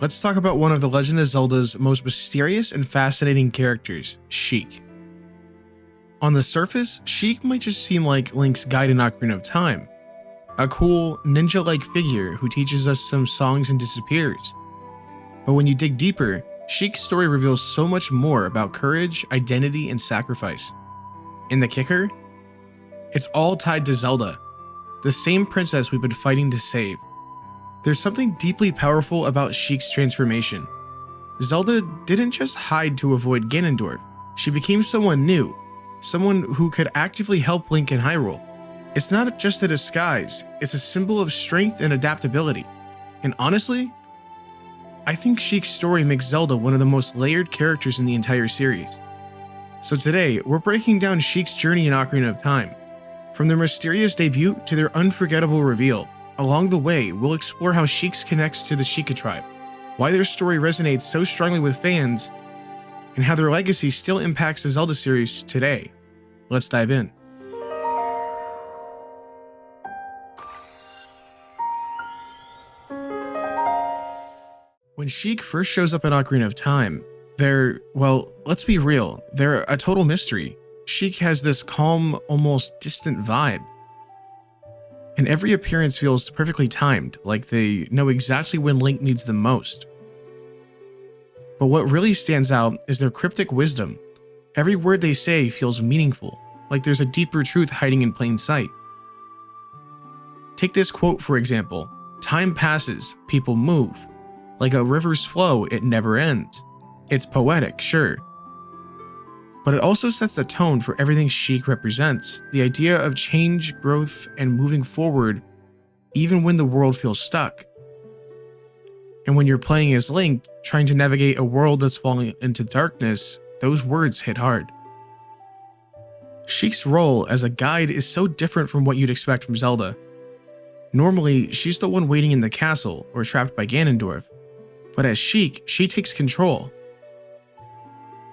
let's talk about one of The Legend of Zelda's most mysterious and fascinating characters, Sheik. On the surface, Sheik might just seem like Link's guide in Ocarina of Time, a cool, ninja-like figure who teaches us some songs and disappears. But when you dig deeper, Sheik's story reveals so much more about courage, identity, and sacrifice. And the kicker? It's all tied to Zelda, the same princess we've been fighting to save. There's something deeply powerful about Sheik's transformation. Zelda didn't just hide to avoid Ganondorf. She became someone new, someone who could actively help Link in Hyrule. It's not just a disguise, it's a symbol of strength and adaptability. And honestly, I think Sheik's story makes Zelda one of the most layered characters in the entire series. So today, we're breaking down Sheik's journey in Ocarina of Time, from their mysterious debut to their unforgettable reveal. Along the way, we'll explore how Sheik connects to the Sheikah tribe, why their story resonates so strongly with fans, and how their legacy still impacts the Zelda series today. Let's dive in. When Sheik first shows up in Ocarina of Time, let's be real, they're a total mystery. Sheik has this calm, almost distant vibe. And every appearance feels perfectly timed, like they know exactly when Link needs them most. But what really stands out is their cryptic wisdom. Every word they say feels meaningful, like there's a deeper truth hiding in plain sight. Take this quote for example, "Time passes, people move. Like a river's flow, it never ends." It's poetic, sure. But it also sets the tone for everything Sheik represents, the idea of change, growth, and moving forward, even when the world feels stuck. And when you're playing as Link, trying to navigate a world that's falling into darkness, those words hit hard. Sheik's role as a guide is so different from what you'd expect from Zelda. Normally, she's the one waiting in the castle or trapped by Ganondorf. But as Sheik, she takes control.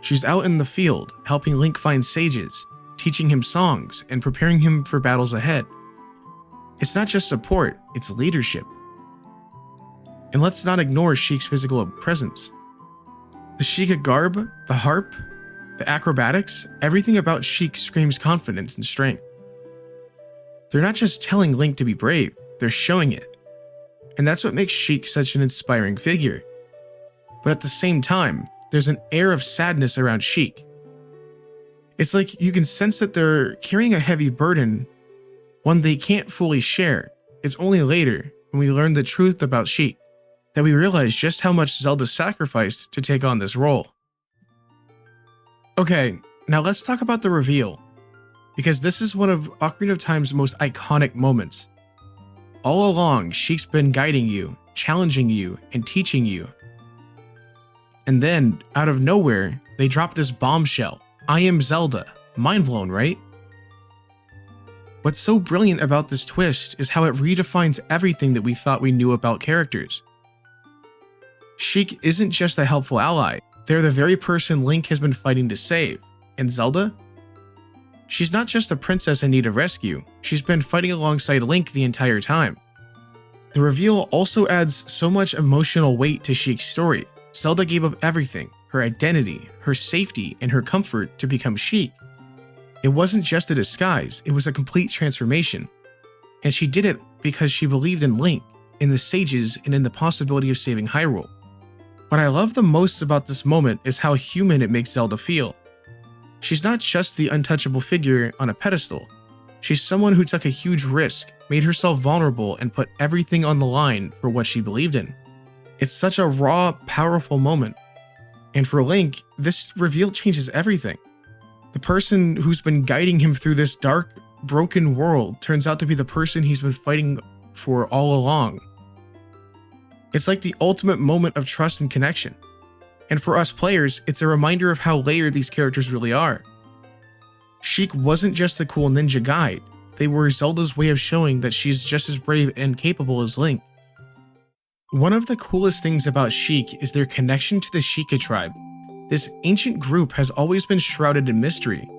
She's out in the field, helping Link find sages, teaching him songs, and preparing him for battles ahead. It's not just support, it's leadership. And let's not ignore Sheik's physical presence. The Sheikah garb, the harp, the acrobatics, everything about Sheik screams confidence and strength. They're not just telling Link to be brave, they're showing it. And that's what makes Sheik such an inspiring figure. But at the same time, there's an air of sadness around Sheik. It's like you can sense that they're carrying a heavy burden, one they can't fully share. It's only later, when we learn the truth about Sheik, that we realize just how much Zelda sacrificed to take on this role. Okay, now let's talk about the reveal, because this is one of Ocarina of Time's most iconic moments. All along, Sheik's been guiding you, challenging you, and teaching you. And then, out of nowhere, they drop this bombshell. "I am Zelda." Mind blown, right? What's so brilliant about this twist is how it redefines everything that we thought we knew about characters. Sheik isn't just a helpful ally, they're the very person Link has been fighting to save. And Zelda? She's not just a princess in need of rescue, she's been fighting alongside Link the entire time. The reveal also adds so much emotional weight to Sheik's story. Zelda gave up everything, her identity, her safety, and her comfort to become Sheik. It wasn't just a disguise, it was a complete transformation. And she did it because she believed in Link, in the sages, and in the possibility of saving Hyrule. What I love the most about this moment is how human it makes Zelda feel. She's not just the untouchable figure on a pedestal. She's someone who took a huge risk, made herself vulnerable, and put everything on the line for what she believed in. It's such a raw, powerful moment. And for Link, this reveal changes everything. The person who's been guiding him through this dark, broken world turns out to be the person he's been fighting for all along. It's like the ultimate moment of trust and connection. And for us players, it's a reminder of how layered these characters really are. Sheik wasn't just a cool ninja guide, they were Zelda's way of showing that she's just as brave and capable as Link. One of the coolest things about Sheik is their connection to the Sheikah tribe. This ancient group has always been shrouded in mystery,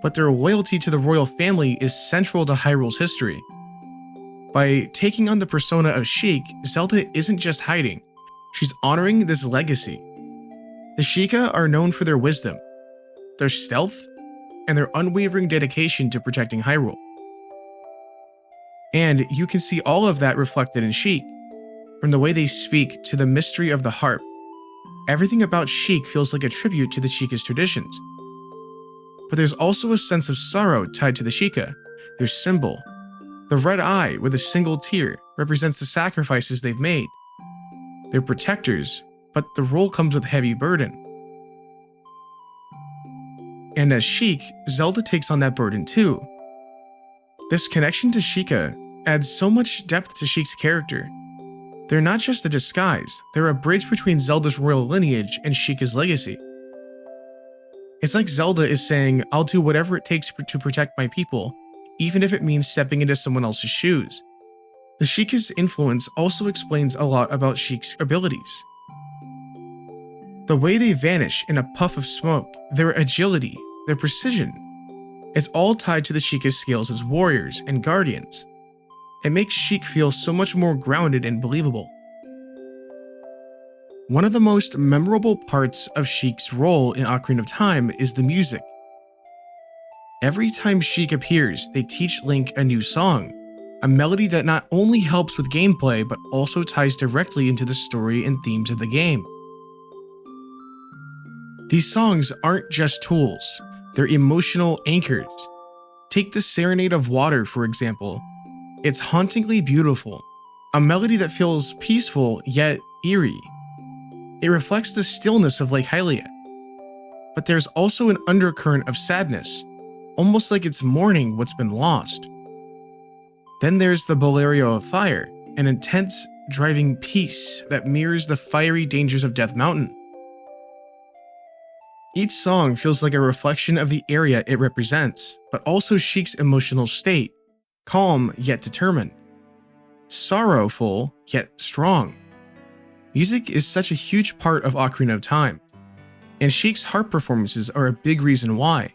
but their loyalty to the royal family is central to Hyrule's history. By taking on the persona of Sheik, Zelda isn't just hiding, She's honoring this legacy. The Sheikah are known for their wisdom, their stealth, and their unwavering dedication to protecting Hyrule. And you can see all of that reflected in Sheik, from the way they speak to the mystery of the harp. Everything about Sheik feels like a tribute to the Sheikah's traditions. But there's also a sense of sorrow tied to the Sheikah, their symbol. The red eye with a single tear represents the sacrifices they've made. They're protectors, but the role comes with heavy burden. And as Sheik, Zelda takes on that burden too. This connection to Sheikah adds so much depth to Sheik's character. They're not just a disguise, they're a bridge between Zelda's royal lineage and Sheikah's legacy. It's like Zelda is saying, I'll do whatever it takes to protect my people, even if it means stepping into someone else's shoes. The Sheikah's influence also explains a lot about Sheik's abilities. The way they vanish in a puff of smoke, their agility, their precision, it's all tied to the Sheikah's skills as warriors and guardians. It makes Sheik feel so much more grounded and believable. One of the most memorable parts of Sheik's role in Ocarina of Time is the music. Every time Sheik appears, they teach Link a new song, a melody that not only helps with gameplay but also ties directly into the story and themes of the game. These songs aren't just tools, they're emotional anchors. Take the Serenade of Water, for example. It's hauntingly beautiful, a melody that feels peaceful yet eerie. It reflects the stillness of Lake Hylia. But there's also an undercurrent of sadness, almost like it's mourning what's been lost. Then there's the Bolerio of Fire, an intense, driving peace that mirrors the fiery dangers of Death Mountain. Each song feels like a reflection of the area it represents, but also Sheik's emotional state, calm yet determined, sorrowful yet strong. Music is such a huge part of Ocarina of Time, and Sheik's harp performances are a big reason why.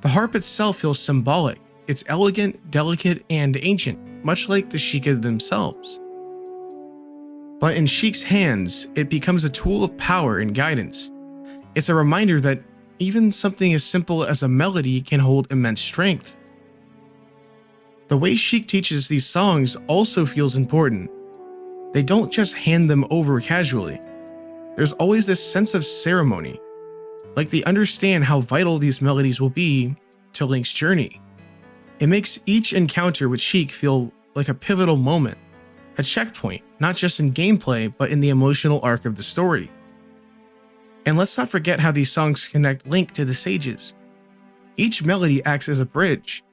The harp itself feels symbolic. It's elegant, delicate, and ancient, much like the Sheikah themselves. But in Sheik's hands, it becomes a tool of power and guidance. It's a reminder that even something as simple as a melody can hold immense strength. The way Sheik teaches these songs also feels important. They don't just hand them over casually. There's always this sense of ceremony, like they understand how vital these melodies will be to Link's journey. It makes each encounter with Sheik feel like a pivotal moment, a checkpoint, not just in gameplay, but in the emotional arc of the story. And let's not forget how these songs connect Link to the sages. Each melody acts as a bridge,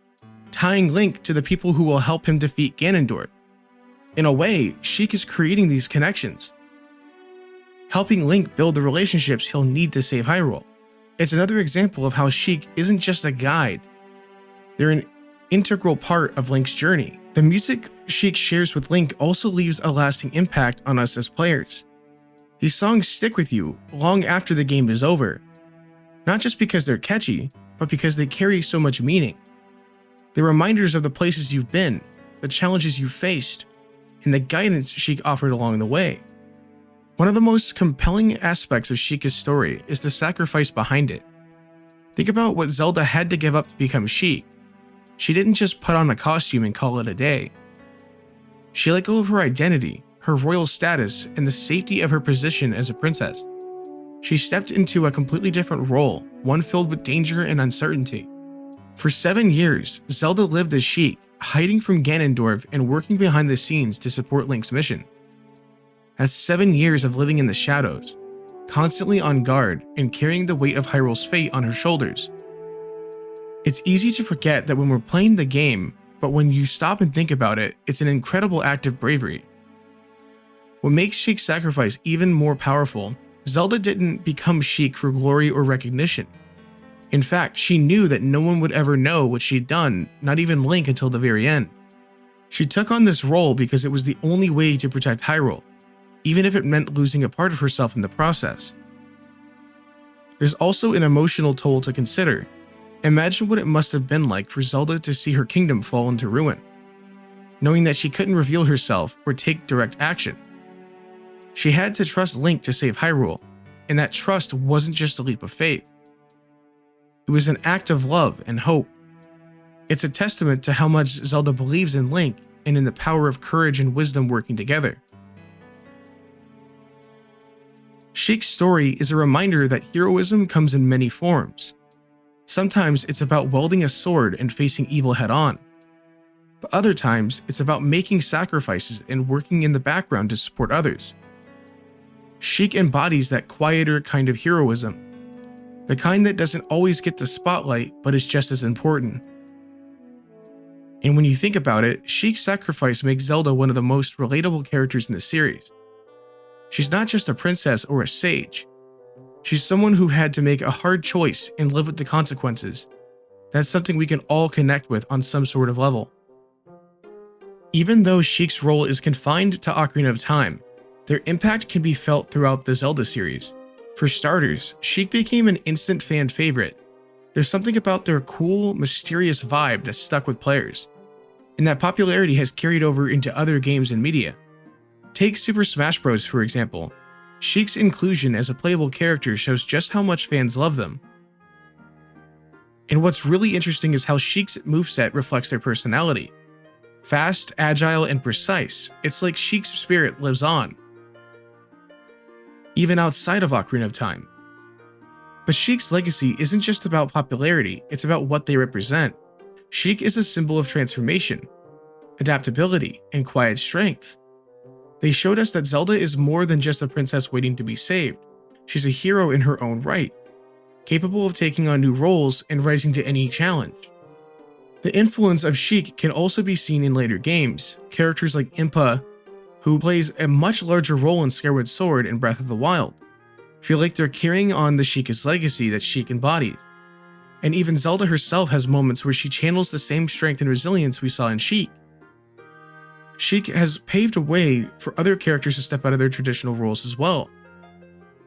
tying Link to the people who will help him defeat Ganondorf. In a way, Sheik is creating these connections, helping Link build the relationships he'll need to save Hyrule. It's another example of how Sheik isn't just a guide. They're an integral part of Link's journey. The music Sheik shares with Link also leaves a lasting impact on us as players. These songs stick with you long after the game is over, not just because they're catchy, but because they carry so much meaning. They're reminders of the places you've been, the challenges you've faced, and the guidance Sheik offered along the way. One of the most compelling aspects of Sheikah's story is the sacrifice behind it. Think about what Zelda had to give up to become Sheik. She didn't just put on a costume and call it a day. She let go of her identity, her royal status, and the safety of her position as a princess. She stepped into a completely different role, one filled with danger and uncertainty. For 7 years, Zelda lived as Sheik, hiding from Ganondorf and working behind the scenes to support Link's mission. That's 7 years of living in the shadows, constantly on guard and carrying the weight of Hyrule's fate on her shoulders. It's easy to forget that when we're playing the game, but when you stop and think about it, it's an incredible act of bravery. What makes Sheik's sacrifice even more powerful, Zelda didn't become Sheik for glory or recognition. In fact, she knew that no one would ever know what she'd done, not even Link until the very end. She took on this role because it was the only way to protect Hyrule, even if it meant losing a part of herself in the process. There's also an emotional toll to consider. Imagine what it must have been like for Zelda to see her kingdom fall into ruin, knowing that she couldn't reveal herself or take direct action. She had to trust Link to save Hyrule, and that trust wasn't just a leap of faith. It was an act of love and hope. It's a testament to how much Zelda believes in Link and in the power of courage and wisdom working together. Sheik's story is a reminder that heroism comes in many forms. Sometimes it's about wielding a sword and facing evil head-on. But other times, it's about making sacrifices and working in the background to support others. Sheik embodies that quieter kind of heroism, the kind that doesn't always get the spotlight but is just as important. And when you think about it, Sheik's sacrifice makes Zelda one of the most relatable characters in the series. She's not just a princess or a sage. She's someone who had to make a hard choice and live with the consequences. That's something we can all connect with on some sort of level. Even though Sheik's role is confined to Ocarina of Time, their impact can be felt throughout the Zelda series. For starters, Sheik became an instant fan favorite. There's something about their cool, mysterious vibe that stuck with players, and that popularity has carried over into other games and media. Take Super Smash Bros. For example. Sheik's inclusion as a playable character shows just how much fans love them. And what's really interesting is how Sheik's moveset reflects their personality. Fast, agile, and precise, it's like Sheik's spirit lives on, even outside of Ocarina of Time. But Sheik's legacy isn't just about popularity, it's about what they represent. Sheik is a symbol of transformation, adaptability, and quiet strength. They showed us that Zelda is more than just a princess waiting to be saved. She's a hero in her own right, capable of taking on new roles and rising to any challenge. The influence of Sheik can also be seen in later games. Characters like Impa, who plays a much larger role in Skyward Sword and Breath of the Wild, feel like they're carrying on the Sheikah's legacy that Sheik embodied. And even Zelda herself has moments where she channels the same strength and resilience we saw in Sheik. Sheik has paved a way for other characters to step out of their traditional roles as well.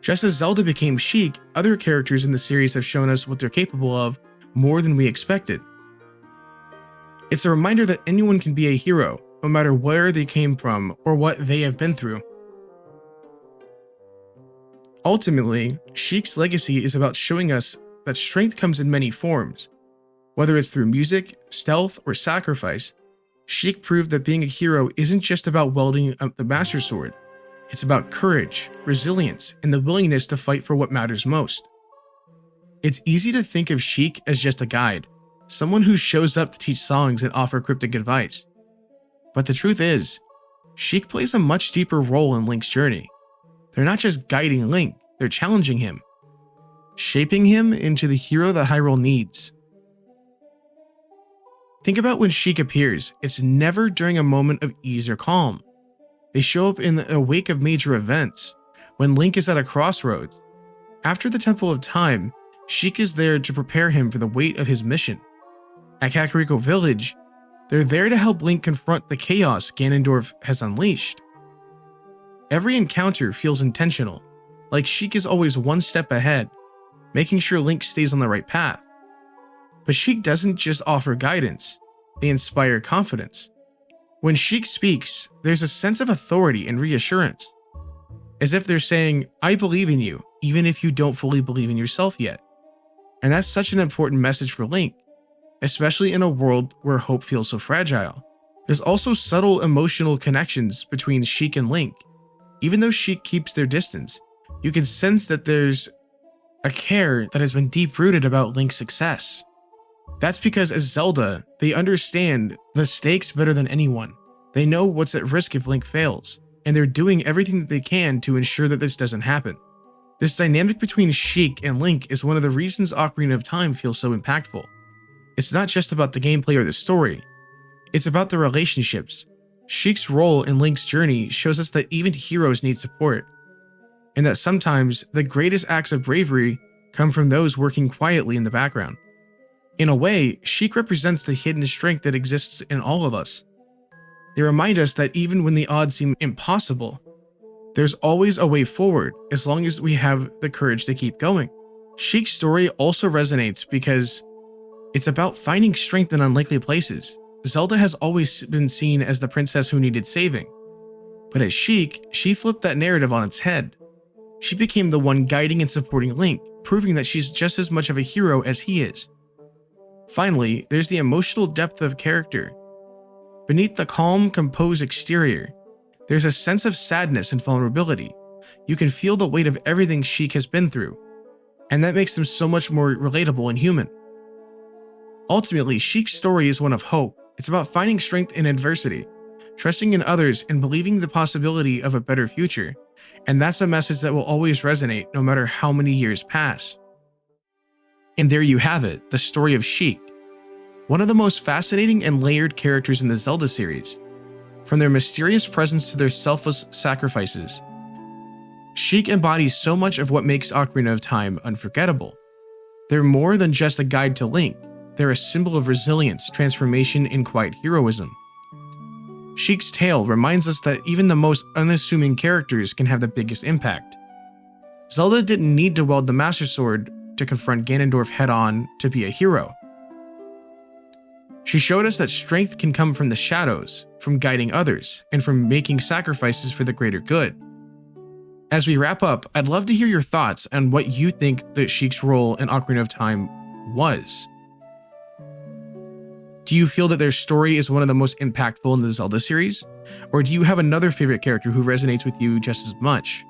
Just as Zelda became Sheik, other characters in the series have shown us what they're capable of more than we expected. It's a reminder that anyone can be a hero, no matter where they came from or what they have been through. Ultimately, Sheik's legacy is about showing us that strength comes in many forms. Whether it's through music, stealth, or sacrifice, Sheik proved that being a hero isn't just about wielding the Master Sword. It's about courage, resilience, and the willingness to fight for what matters most. It's easy to think of Sheik as just a guide, someone who shows up to teach songs and offer cryptic advice. But the truth is, Sheik plays a much deeper role in Link's journey. They're not just guiding Link, they're challenging him, shaping him into the hero that Hyrule needs. Think about when Sheik appears, it's never during a moment of ease or calm. They show up in the wake of major events, when Link is at a crossroads. After the Temple of Time, Sheik is there to prepare him for the weight of his mission. At Kakariko Village, they're there to help Link confront the chaos Ganondorf has unleashed. Every encounter feels intentional, like Sheik is always one step ahead, making sure Link stays on the right path. But Sheik doesn't just offer guidance, they inspire confidence. When Sheik speaks, there's a sense of authority and reassurance, as if they're saying, "I believe in you, even if you don't fully believe in yourself yet." And that's such an important message for Link, especially in a world where hope feels so fragile. There's also subtle emotional connections between Sheik and Link. Even though Sheik keeps their distance, you can sense that there's a care that has been deep-rooted about Link's success. That's because as Zelda, they understand the stakes better than anyone. They know what's at risk if Link fails, and they're doing everything that they can to ensure that this doesn't happen. This dynamic between Sheik and Link is one of the reasons Ocarina of Time feels so impactful. It's not just about the gameplay or the story, it's about the relationships. Sheik's role in Link's journey shows us that even heroes need support, and that sometimes the greatest acts of bravery come from those working quietly in the background. In a way, Sheik represents the hidden strength that exists in all of us. They remind us that even when the odds seem impossible, there's always a way forward as long as we have the courage to keep going. Sheik's story also resonates because it's about finding strength in unlikely places. Zelda has always been seen as the princess who needed saving. But as Sheik, she flipped that narrative on its head. She became the one guiding and supporting Link, proving that she's just as much of a hero as he is. Finally, there's the emotional depth of character. Beneath the calm, composed exterior, there's a sense of sadness and vulnerability. You can feel the weight of everything Sheik has been through, and that makes him so much more relatable and human. Ultimately, Sheik's story is one of hope. It's about finding strength in adversity, trusting in others, and believing the possibility of a better future. And that's a message that will always resonate no matter how many years pass. And there you have it, the story of Sheik, one of the most fascinating and layered characters in the Zelda series. From their mysterious presence to their selfless sacrifices, Sheik embodies so much of what makes Ocarina of Time unforgettable. They're more than just a guide to Link. They're a symbol of resilience, transformation, and quiet heroism. Sheik's tale reminds us that even the most unassuming characters can have the biggest impact. Zelda didn't need to wield the Master Sword to confront Ganondorf head-on to be a hero. She showed us that strength can come from the shadows, from guiding others, and from making sacrifices for the greater good. As we wrap up, I'd love to hear your thoughts on what you think that Sheik's role in Ocarina of Time was. Do you feel that their story is one of the most impactful in the Zelda series? Or do you have another favorite character who resonates with you just as much?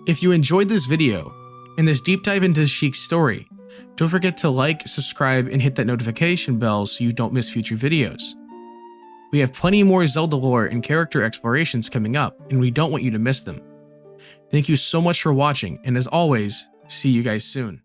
If you enjoyed this video and this deep dive into Sheik's story, don't forget to like, subscribe, and hit that notification bell so you don't miss future videos. We have plenty more Zelda lore and character explorations coming up, and we don't want you to miss them. Thank you so much for watching, and as always, see you guys soon.